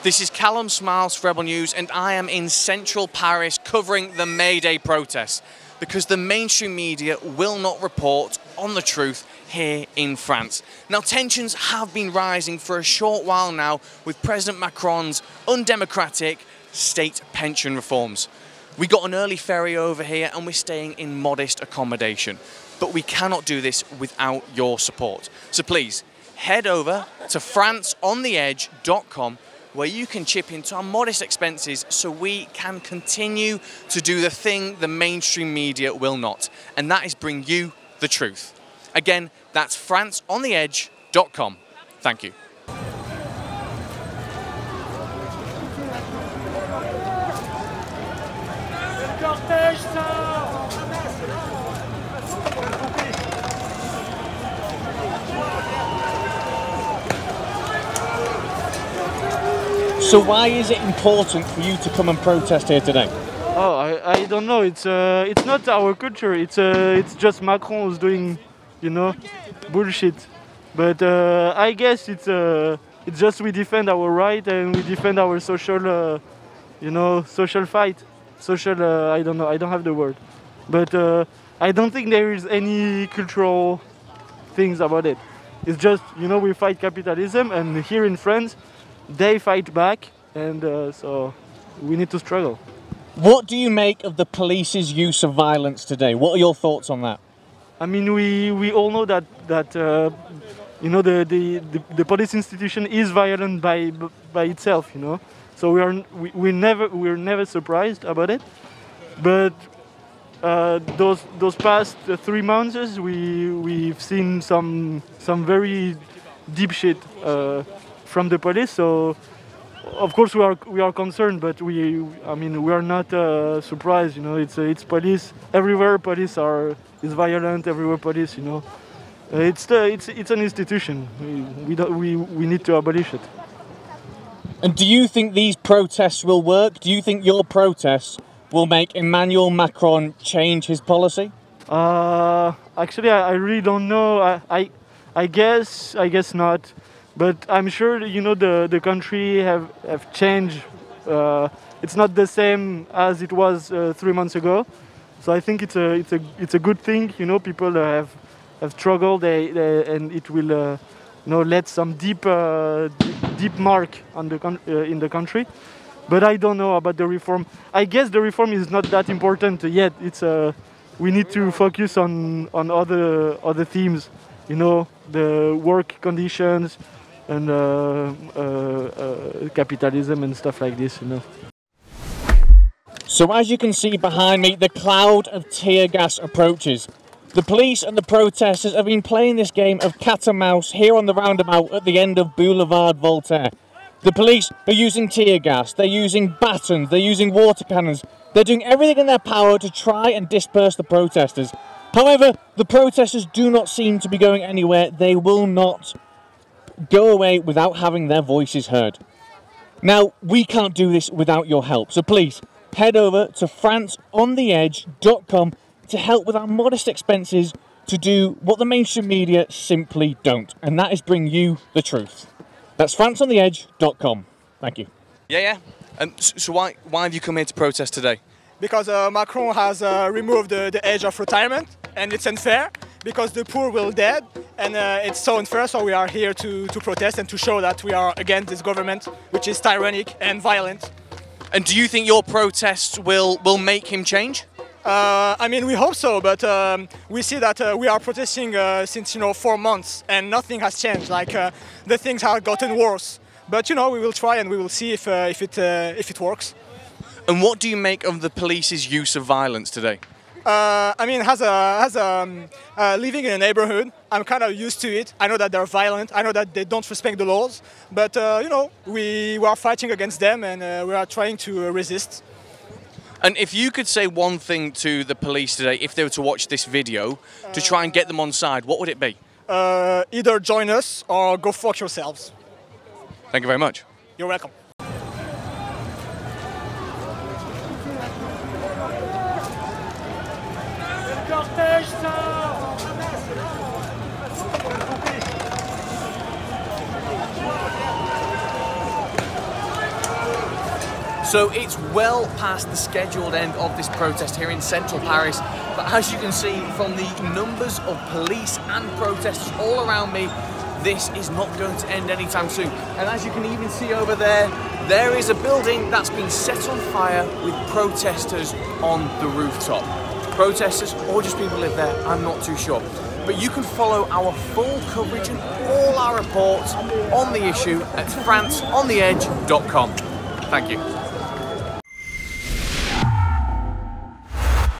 This is Callum Smiles for Rebel News, and I am in central Paris covering the May Day protests because the mainstream media will not report on the truth here in France. Now, tensions have been rising for a short while now with President Macron's undemocratic state pension reforms. We got an early ferry over here and we're staying in modest accommodation, but we cannot do this without your support. So please, head over to franceontheedge.com where you can chip into our modest expenses so we can continue to do the thing the mainstream media will not, and that is bring you the truth. Again, that's franceontheedge.com. Thank you. So why is it important for you to come and protest here today? Oh, I don't know. It's not our culture. It's just Macron who's doing, bullshit. But I guess it's just we defend our right and we defend our social, social fight. Social. I don't know. I don't have the word. But I don't think there is any cultural things about it. It's just we fight capitalism, and here in France they fight back, and so we need to struggle. What do you make of the police's use of violence today? What are your thoughts on that? I mean, we all know that the police institution is violent by itself, So we're never surprised about it. But those past 3 months, we've seen some very deep shit from the police. So of course we are concerned, but we are not surprised. It's police everywhere. Police is violent everywhere. Police, it's an institution. We need to abolish it. And do you think these protests will work? Do you think your protests will make Emmanuel Macron change his policy? Actually, I really don't know. I guess not. But I'm sure the country have changed. It's not the same as it was 3 months ago. So I think it's a good thing. People have struggled, and it will let some deep mark on in the country. But I don't know about the reform. I guess the reform is not that important yet. We need to focus on other themes. The work conditions and capitalism and stuff like this, So as you can see behind me, the cloud of tear gas approaches. The police and the protesters have been playing this game of cat and mouse here on the roundabout at the end of Boulevard Voltaire. The police are using tear gas, they're using batons, they're using water cannons. They're doing everything in their power to try and disperse the protesters. However, the protesters do not seem to be going anywhere. They will not go away without having their voices heard. Now, we can't do this without your help, so please head over to franceontheedge.com to help with our modest expenses to do what the mainstream media simply don't, and that is bring you the truth. That's franceontheedge.com. Thank you. Yeah. So why have you come here to protest today? Because Macron has removed the age of retirement, and it's unfair because the poor will dead, and it's so unfair. So we are here to protest and to show that we are against this government, which is tyrannic and violent. And do you think your protests will make him change? We hope so, but we see that we are protesting since 4 months, and nothing has changed. The things have gotten worse. But we will try and we will see if it works. And what do you make of the police's use of violence today? Living in a neighborhood, I'm kind of used to it. I know that they're violent. I know that they don't respect the laws. But we are fighting against them, and we are trying to resist. And if you could say one thing to the police today, if they were to watch this video, to try and get them on side, what would it be? Either join us or go fuck yourselves. Thank you very much. You're welcome. So it's well past the scheduled end of this protest here in central Paris, but as you can see from the numbers of police and protesters all around me, this is not going to end anytime soon. And as you can even see over there, there is a building that's been set on fire with protesters on the rooftop. Protesters or just people live there, I'm not too sure. But you can follow our full coverage and all our reports on the issue at franceontheedge.com. Thank you.